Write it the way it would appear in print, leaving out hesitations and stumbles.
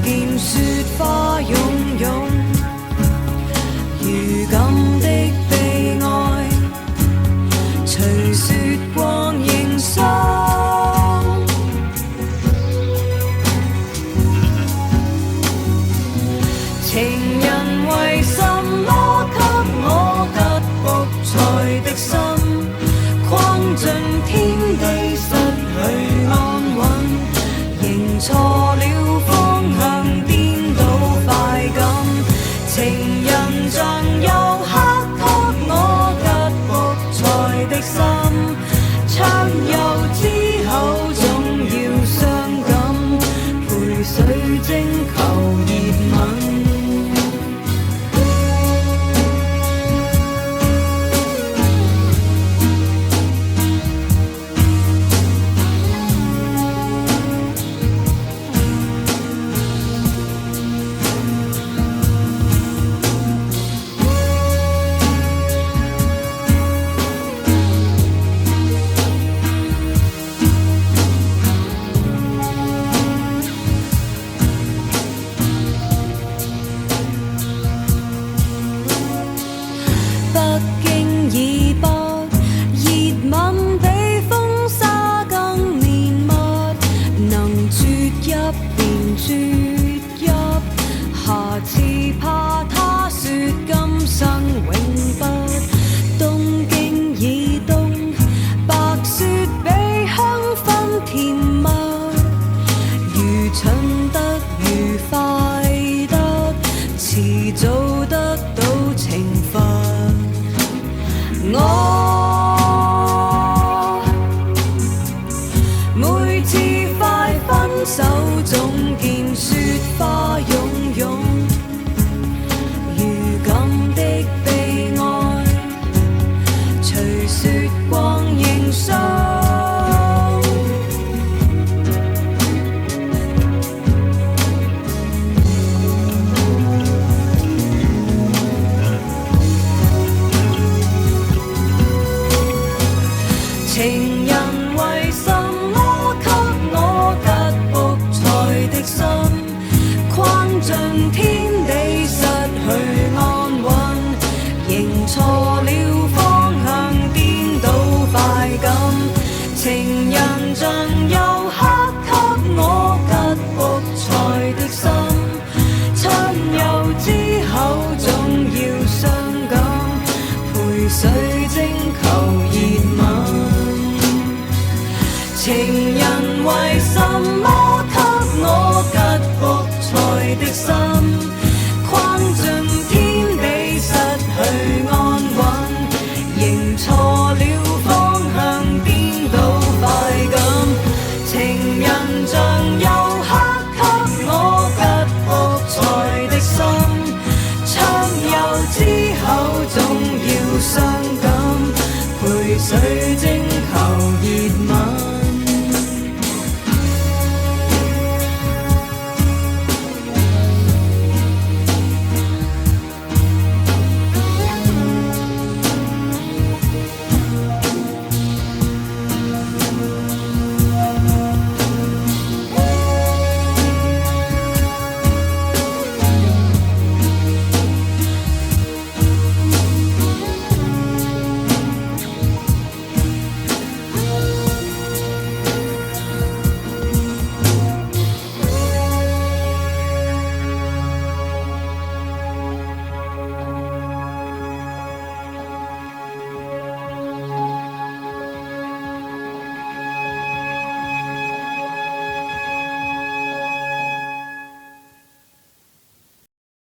見雪花湧湧，如今的悲哀，隨雪光凝霜。情人為什麼給我吉卜賽的心，框進天地失去安穩，認錯了方向顛倒快感，情人像又刻給我吉卜賽的心，暢遊之後總要傷感，陪水晶求熱吻。下次怕他說今生永不東京以東，白雪比香薰甜蜜，如蠢得愉快得，遲早得到懲罰。我每次快分手總見雪花湧湧，如今的悲哀，隨雪光凝霜。情人為什麼給我吉卜賽的心，框進天地失去安穩，認錯了方向顛倒快感，情人像又刻給我吉卜賽的心，暢遊之後總要傷感，陪水晶求熱吻。情人為什麼給我吉卜賽的心？